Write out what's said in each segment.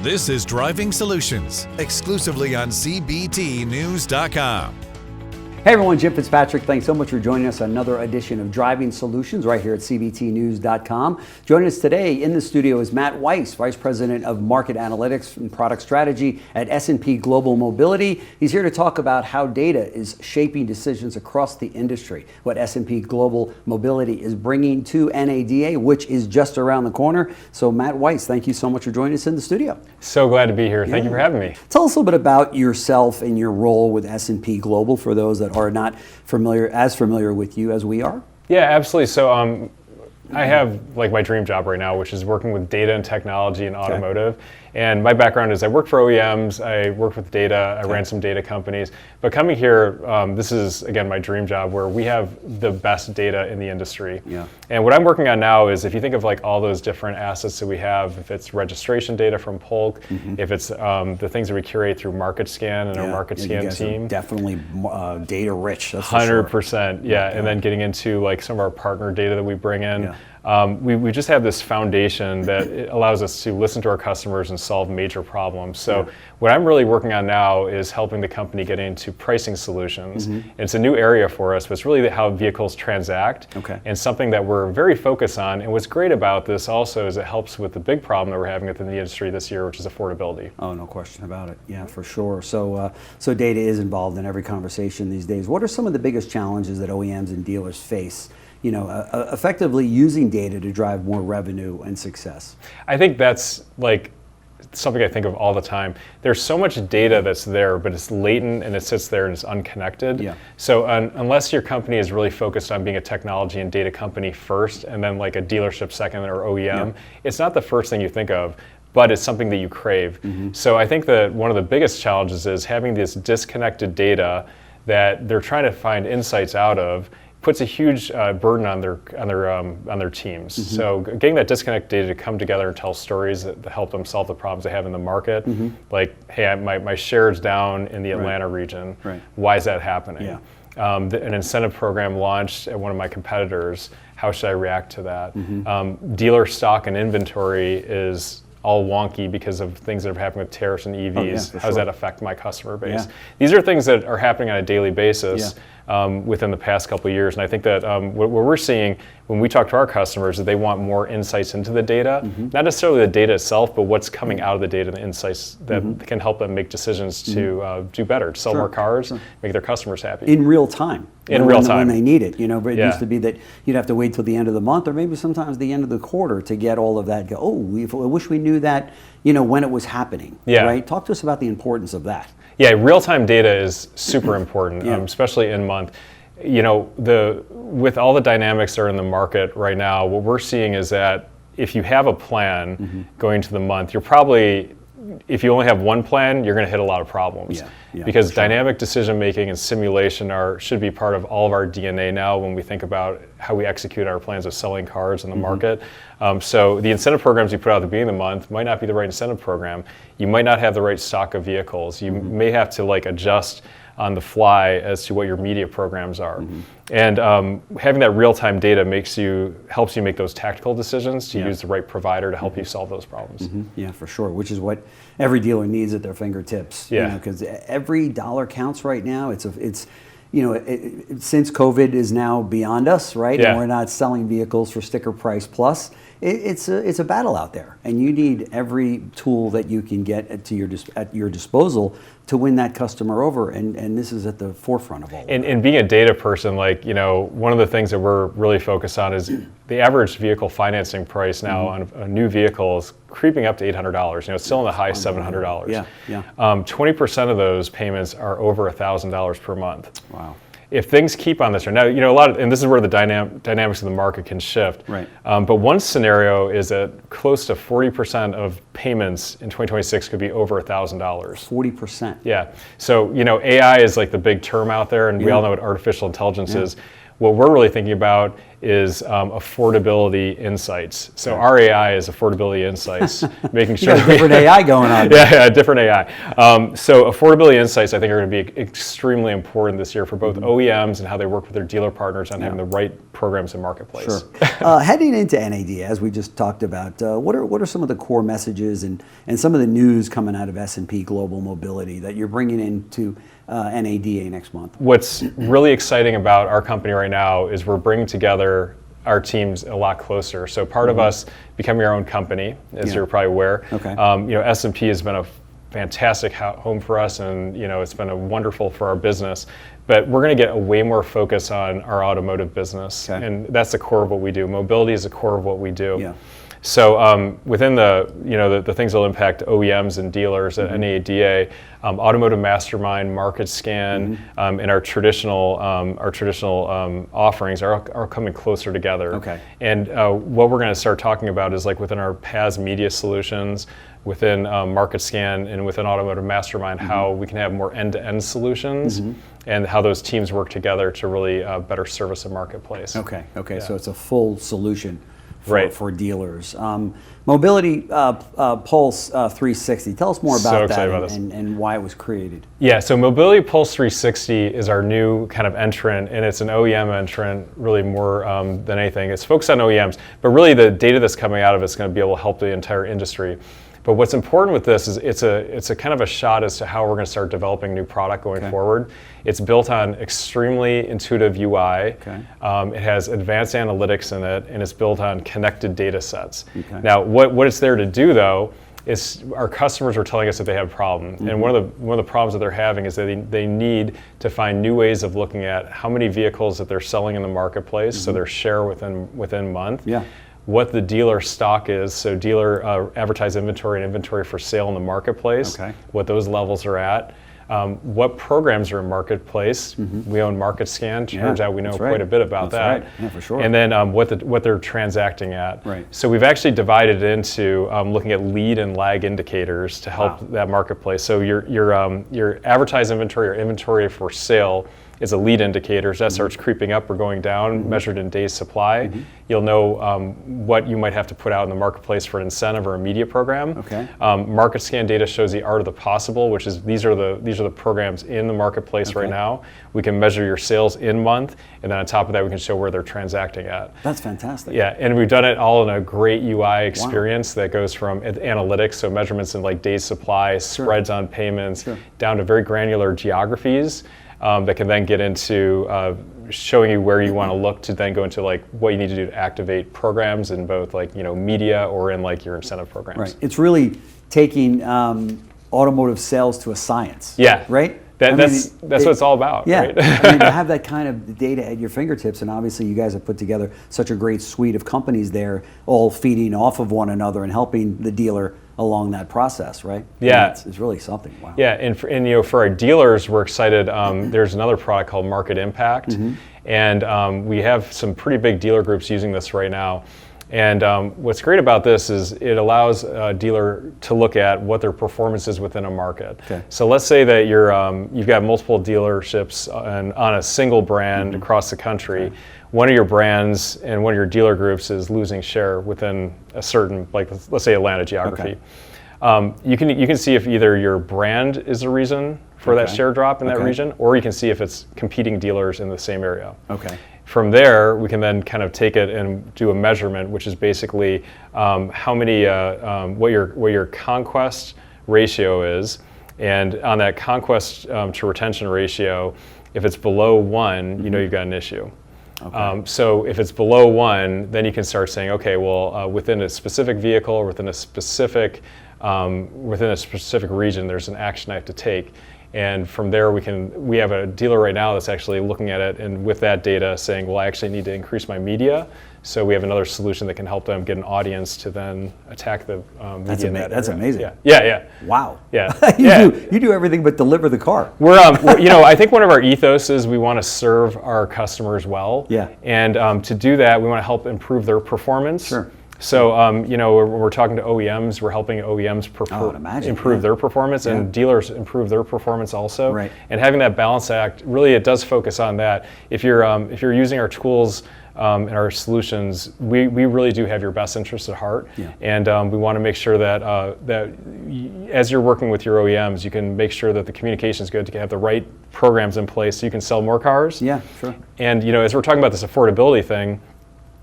This is Driving Solutions, exclusively on CBTNews.com. Hey everyone, Jim Fitzpatrick. Thanks so much for joining us on another edition of Driving Solutions right here at CBTNews.com. Joining us today in the studio is Matt Weiss, Vice President of Market Analytics and Product Strategy at S&P Global Mobility. He's here to talk about how data is shaping decisions across the industry, what S&P Global Mobility is bringing to NADA, which is just around the corner. So Matt Weiss, thank you so much for joining us in the studio. So glad to be here. Thank you for having me. Tell us a little bit about yourself and your role with S&P Global for those that are not familiar with you as we are. Yeah, absolutely. So I have like my dream job right now, which is working with data and technology in automotive. And my background is I worked for OEMs, I worked with data, I ran some data companies. But coming here, this is, again, my dream job where we have the best data in the industry. Yeah. And what I'm working on now is if you think of like all those different assets that we have, if it's registration data from Polk, if it's the things that we curate through Market Scan and our Market Scan team. Definitely data rich, that's 100%, yeah. And then getting into like some of our partner data that we bring in. Yeah. We just have this foundation that it allows us to listen to our customers and solve major problems. So what I'm really working on now is helping the company get into pricing solutions. It's a new area for us, but it's really how vehicles transact and something that we're very focused on. And what's great about this also is it helps with the big problem that we're having within the industry this year, which is affordability. Oh, no question about it. Yeah, for sure. So, so data is involved in every conversation these days. What are some of the biggest challenges that OEMs and dealers face, you know, effectively using data to drive more revenue and success? I think that's like something I think of all the time. There's so much data that's there, but it's latent and it sits there and it's unconnected. Yeah. So unless your company is really focused on being a technology and data company first, and then like a dealership second or OEM, it's not the first thing you think of, but it's something that you crave. So I think that one of the biggest challenges is having this disconnected data that they're trying to find insights out of puts a huge burden on their teams. So getting that disconnect data to come together and tell stories that help them solve the problems they have in the market, like, hey, my share is down in the Atlanta region. Why is that happening? An incentive program launched at one of my competitors. How should I react to that? Dealer stock and inventory is all wonky because of things that are happening with tariffs and EVs. How does that affect my customer base? These are things that are happening on a daily basis within the past couple of years. And I think that what we're seeing when we talk to our customers is they want more insights into the data, not necessarily the data itself, but what's coming out of the data, the insights that can help them make decisions to do better, to sell more cars, make their customers happy. In real time. In real time. When they need it, you know, but it used to be that you'd have to wait till the end of the month or maybe sometimes the end of the quarter to get all of that. Go, I wish we knew that, you know, when it was happening, right? Talk to us about the importance of that. Yeah, real-time data is super important, especially in month. You know, with all the dynamics that are in the market right now, what we're seeing is that if you have a plan going into the month, you're probably, if you only have one plan, you're going to hit a lot of problems. Because dynamic decision making and simulation should be part of all of our DNA now when we think about how we execute our plans of selling cars in the market. So the incentive programs you put out at the beginning of the month might not be the right incentive program. You might not have the right stock of vehicles. You may have to like adjust on the fly as to what your media programs are. And having that real-time data helps you make those tactical decisions to use the right provider to help you solve those problems. Yeah, for sure, which is what every dealer needs at their fingertips. Because every dollar counts right now. It's you know, since COVID is now beyond us, right? And we're not selling vehicles for sticker price plus. It's a battle out there, and you need every tool that you can get at your disposal to win that customer over, and this is at the forefront of all. And being a data person, like, you know, one of the things that we're really focused on is the average vehicle financing price now on a new vehicle is creeping up to $800. You know, it's still in the high $700. 20% of those payments are over $1,000 per month. Wow. If things keep on this trend, now, you know, and this is where the dynamics of the market can shift. But one scenario is that close to 40% of payments in 2026 could be over $1,000. 40%. Yeah. So, you know, AI is like the big term out there, and we all know what artificial intelligence is. What we're really thinking about is affordability insights. So our AI is affordability insights, making sure you got a different AI going on. Yeah, different AI. So affordability insights, I think, are going to be extremely important this year for both OEMs and how they work with their dealer partners on having the right programs in marketplace. Sure. Heading into NAD, as we just talked about, what are some of the core messages and some of the news coming out of S&P Global Mobility that you're bringing into NADA next month? What's really exciting about our company right now is we're bringing together our teams a lot closer. So part of us becoming our own company, as you're probably aware. Okay. S&P has been a fantastic home for us, and it's been a wonderful for our business. But we're going to get a way more focus on our automotive business, and that's the core of what we do. Mobility is the core of what we do. Yeah. So within the things that will impact OEMs and dealers at NADA, Automotive Mastermind, Market Scan, and our traditional offerings are coming closer together. Okay. And what we're going to start talking about is like within our PaaS media solutions, within Market Scan, and within Automotive Mastermind, how we can have more end-to-end solutions, and how those teams work together to really better service the marketplace. Okay. So it's a full solution for dealers. Mobility Pulse 360. Tell us more about that and why it was created. Yeah, so Mobility Pulse 360 is our new kind of entrant, and it's an OEM entrant, really more than anything. It's focused on OEMs, but really the data that's coming out of it's going to be able to help the entire industry. But what's important with this is it's a kind of a shot as to how we're going to start developing new product going forward. It's built on extremely intuitive UI. It has advanced analytics in it, and it's built on connected data sets. Now, what it's there to do, though, is our customers are telling us that they have a problem. And one of the problems that they're having is that they need to find new ways of looking at how many vehicles that they're selling in the marketplace, so their share within month. What the dealer stock is, so dealer advertised inventory and inventory for sale in the marketplace, what those levels are at, what programs are in marketplace. We own Market Scan. Turns out we know quite a bit about that. Yeah, for sure. And then what they're transacting at. So we've actually divided it into looking at lead and lag indicators to help that marketplace. So your advertised inventory or inventory for sale is a lead indicator. As that starts creeping up or going down, measured in days supply, you'll know what you might have to put out in the marketplace for an incentive or a media program. Market Scan data shows the art of the possible, which is these are the programs in the marketplace right now. We can measure your sales in month, and then on top of that, we can show where they're transacting at. That's fantastic. Yeah, and we've done it all in a great UI experience that goes from analytics, so measurements in like days supply, spreads on payments, down to very granular geographies. That can then get into showing you where you want to look to then go into like what you need to do to activate programs in both like media or in like your incentive programs. Right. It's really taking automotive sales to a science. Yeah. Right. That's what it's all about. Yeah. Right? I mean, to have that kind of data at your fingertips, and obviously you guys have put together such a great suite of companies there, all feeding off of one another and helping the dealer along that process, right? Yeah, it's really something. Wow. Yeah, and for our dealers, we're excited. There's another product called Market Impact, and we have some pretty big dealer groups using this right now. And what's great about this is it allows a dealer to look at what their performance is within a market. So let's say that you've got multiple dealerships on a single brand across the country. One of your brands and one of your dealer groups is losing share within a certain, like let's say Atlanta geography. You can see if either your brand is the reason for that share drop in that region, or you can see if it's competing dealers in the same area. From there, we can then kind of take it and do a measurement, which is basically how many, what your conquest ratio is, and on that conquest to retention ratio, if it's below 1, you know you've got an issue. So if it's below 1, then you can start saying, okay, well, within a specific vehicle or within a specific region, there's an action I have to take. And from there, we have a dealer right now that's actually looking at it, and with that data saying, well, I actually need to increase my media. So we have another solution that can help them get an audience to then attack the media in that area. That's amazing. Yeah. Wow. Yeah. You do everything but deliver the car. We're I think one of our ethos is we want to serve our customers well. And to do that, we want to help improve their performance. So, we're talking to OEMs. We're helping OEMs improve their performance, and dealers improve their performance also. And having that balance act, really, it does focus on that. If you're using our tools in our solutions, we really do have your best interests at heart, and we want to make sure that as you're working with your OEMs, you can make sure that the communication is good to have the right programs in place so you can sell more cars. Yeah, sure. And as we're talking about this affordability thing,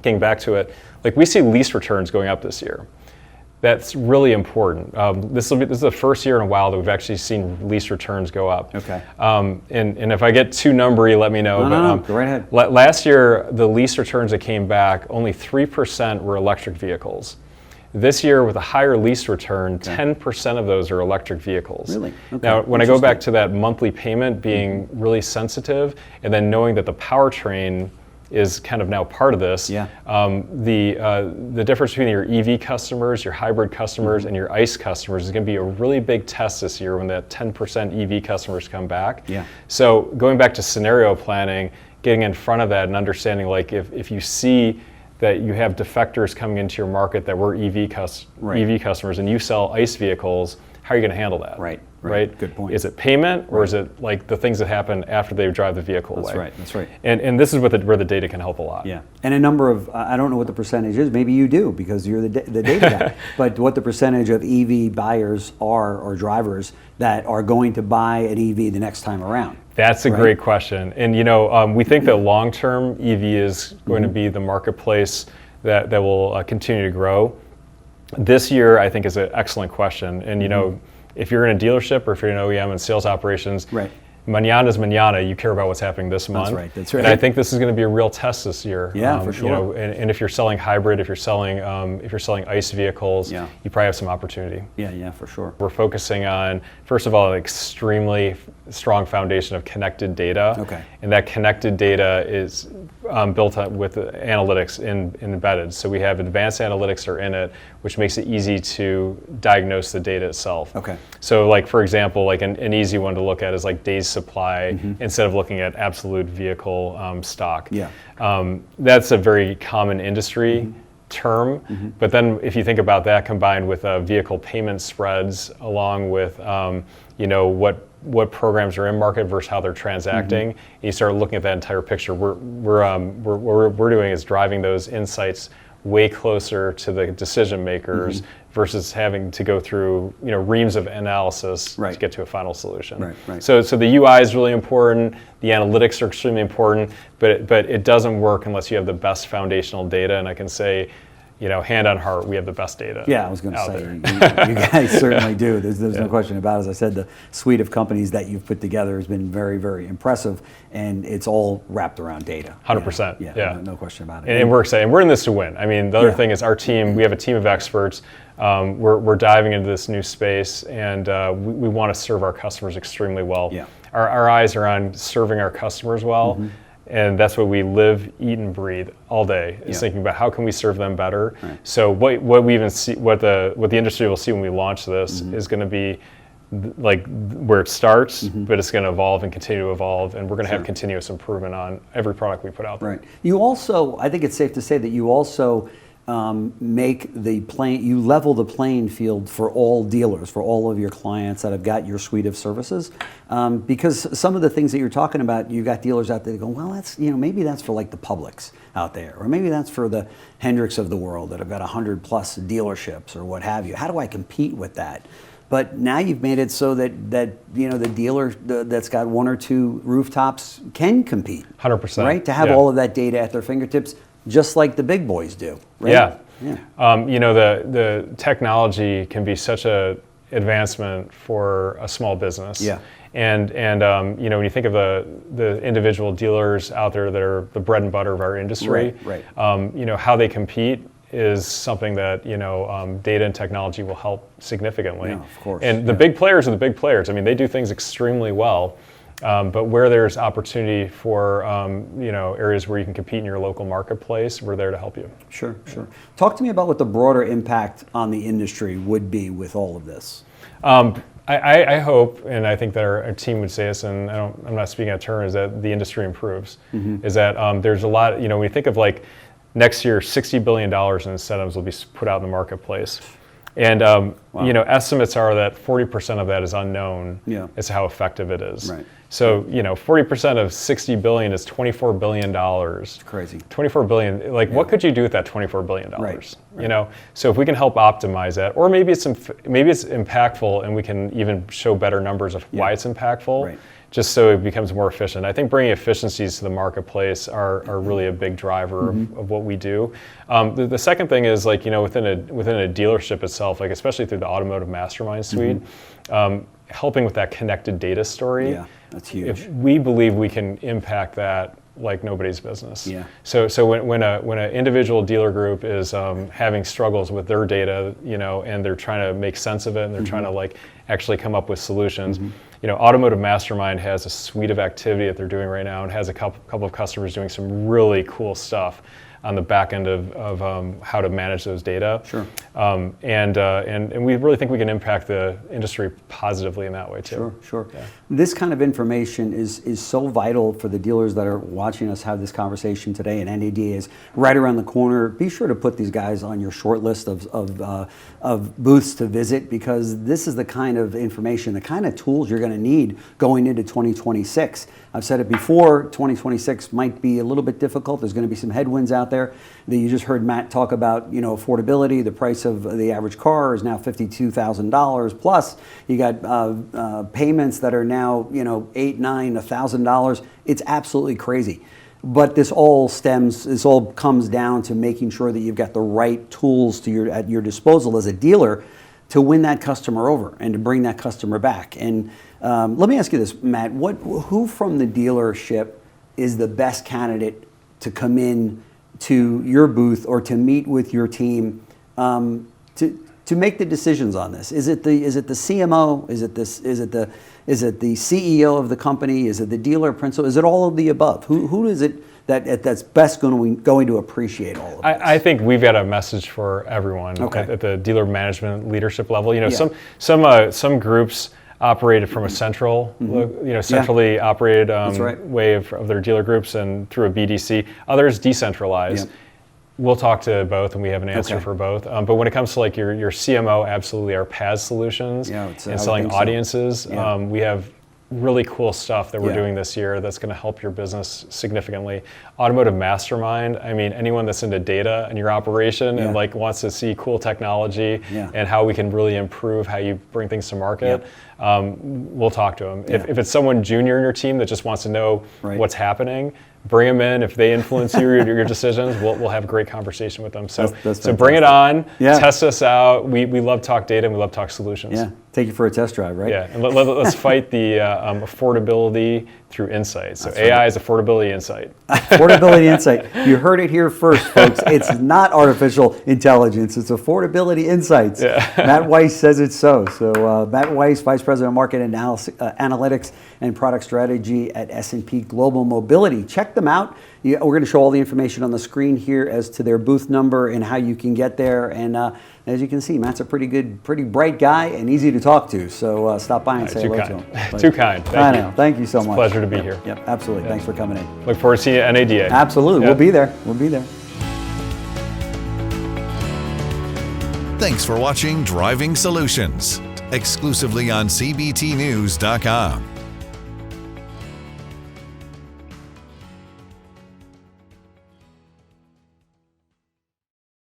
getting back to it, like we see lease returns going up this year. That's really important. This is the first year in a while that we've actually seen lease returns go up. Okay. And if I get too numbery, let me know. No, go right ahead. Last year, the lease returns that came back, only 3% were electric vehicles. This year, with a higher lease return, 10% of those are electric vehicles. Really? Okay. Now, when I go back to that monthly payment being really sensitive, and then knowing that the powertrain is kind of now part of this. Yeah. The difference between your EV customers, your hybrid customers, and your ICE customers is going to be a really big test this year when that 10% EV customers come back. Yeah. So going back to scenario planning, getting in front of that and understanding, like if you see that you have defectors coming into your market that were EV customers and you sell ICE vehicles, how are you going to handle that? Right. Good point. Is it payment, or is it like the things that happen after they drive the vehicle away? That's right. And this is where the data can help a lot. Yeah. And a number of, I don't know what the percentage is, maybe you do because you're the data guy, but what the percentage of EV buyers are, or drivers, that are going to buy an EV the next time around? That's a great question. And we think that long-term EV is going to be the marketplace that will continue to grow. This year, I think, is an excellent question. And if you're in a dealership or if you're in OEM and sales operations, mañana's mañana. You care about what's happening this month. That's right. And I think this is going to be a real test this year. Yeah, for sure. And if you're selling hybrid, if you're selling ICE vehicles, you probably have some opportunity. Yeah, for sure. We're focusing on, first of all, an extremely strong foundation of connected data. Okay. And that connected data is built up with analytics embedded. So we have advanced analytics are in it, which makes it easy to diagnose the data itself. Okay. So like, for example, like an easy one to look at is like days supply instead of looking at absolute vehicle stock. Yeah. That's a very common industry term, but then if you think about that combined with vehicle payment spreads, along with what programs are in market versus how they're transacting, and you start looking at that entire picture. What we're doing is driving those insights way closer to the decision makers versus having to go through reams of analysis to get to a final solution. Right. So the UI is really important. The analytics are extremely important, but it doesn't work unless you have the best foundational data. And I can say, hand on heart, we have the best data. Yeah, I was going to say, you guys certainly do. There's no question about it. As I said, the suite of companies that you've put together has been very, very impressive, and it's all wrapped around data. 100%. Yeah. No question about it. And we're excited. And we're in this to win. I mean, the other thing is our team, we have a team of experts. We're diving into this new space, and we want to serve our customers extremely well. Yeah. Our eyes are on serving our customers well. And that's what we live, eat, and breathe all day. Is thinking about how can we serve them better. Right. So what we even see, what the industry will see when we launch this is going to be like where it starts, but it's going to evolve and continue to evolve, and we're going to have continuous improvement on every product we put out there. Right. You also, I think it's safe to say that you also you level the playing field for all dealers, for all of your clients that have got your suite of services, because some of the things that you're talking about, you've got dealers out there that go, well, that's maybe that's for like the Publix out there, or maybe that's for the Hendricks of the world that have got 100+ dealerships or what have you. How do I compete with that? But now you've made it so that the dealer that's got one or two rooftops can compete. 100%. Right? To have all of that data at their fingertips, just like the big boys do. Right? Yeah. The technology can be such a advancement for a small business. Yeah. And when you think of the individual dealers out there that are the bread and butter of our industry, how they compete is something that data and technology will help significantly. Yeah, of course. And the big players are the big players. I mean, they do things extremely well. But where there's opportunity for areas where you can compete in your local marketplace, we're there to help you. Sure. Talk to me about what the broader impact on the industry would be with all of this. I hope, and I think that our team would say this, and I'm not speaking out of turn, is that the industry improves. Is that there's a lot, when you think of like next year, $60 billion in incentives will be put out in the marketplace. And estimates are that 40% of that is unknown as to how effective it is. Right. So 40% of 60 billion is $24 billion. It's crazy. 24 billion. Like, what could you do with that $24 billion? Right. So if we can help optimize that, or maybe it's impactful, and we can even show better numbers of why it's impactful. Right. Just so it becomes more efficient. I think bringing efficiencies to the marketplace are really a big driver of what we do. The second thing is, like, within a dealership itself, like especially through the automotive mastermind suite, helping with that connected data story. Yeah, that's huge. We believe we can impact that like nobody's business. Yeah. So when an individual dealer group is having struggles with their data, and they're trying to make sense of it, and they're trying to like actually come up with solutions. Automotive Mastermind has a suite of activity that they're doing right now, and has a couple of customers doing some really cool stuff on the back end of how to manage those data. Sure. And we really think we can impact the industry positively in that way too. Sure. Yeah. This kind of information is so vital for the dealers that are watching us have this conversation today, and NADA is right around the corner. Be sure to put these guys on your short list of booths to visit, because this is the kind of information, the kind of tools you're going to need going into 2026. I've said it before, 2026 might be a little bit difficult. There's going to be some headwinds out there. You just heard Matt talk about, affordability. The price of the average car is now $52,000 plus. You got payments that are now, $8,000, $9,000, $1,000. It's absolutely crazy. But this all comes down to making sure that you've got the right tools at your disposal as a dealer to win that customer over and to bring that customer back. And let me ask you this, Matt, who from the dealership is the best candidate to come in to your booth or to meet with your team to make the decisions on this? Is it the CMO? Is it the CEO of the company? Is it the dealer principal? Is it all of the above? Who is it that's best going to appreciate all of this? I think we've got a message for everyone at the dealer management leadership level. Some groups operated from a centrally operated way of their dealer groups and through a BDC. Others decentralized. Yep. We'll talk to both, and we have an answer for both. But when it comes to like your CMO, absolutely our PaaS solutions and selling audiences, we have really cool stuff that we're doing this year that's going to help your business significantly. Automotive Mastermind, I mean, anyone that's into data and your operation and like wants to see cool technology and how we can really improve how you bring things to market, we'll talk to them. If it's someone junior in your team that just wants to know what's happening, bring them in. If they influence your decisions, we'll have a great conversation with them. So bring it on, test us out. We love talk data, and we love talk solutions. Yeah, take you for a test drive, right? Yeah, and let's fight the affordability through insight. So AI is affordability insight. Affordability insight. You heard it here first, folks. It's not artificial intelligence. It's affordability insights. Yeah. Matt Weiss says it's so. So Matt Weiss, Vice President of Market Analytics and Product Strategy at S&P Global Mobility. Check them out. We're going to show all the information on the screen here as to their booth number and how you can get there. And as you can see, Matt's a pretty bright guy and easy to talk to. So stop by and say hello to him. Too kind. Thank you. Thank you so much. It's a pleasure to be here. Yep, absolutely. Thanks for coming in. Look forward to seeing you at NADA. Absolutely. We'll be there. We'll be there. Thanks for watching Driving Solutions, exclusively on CBTNews.com.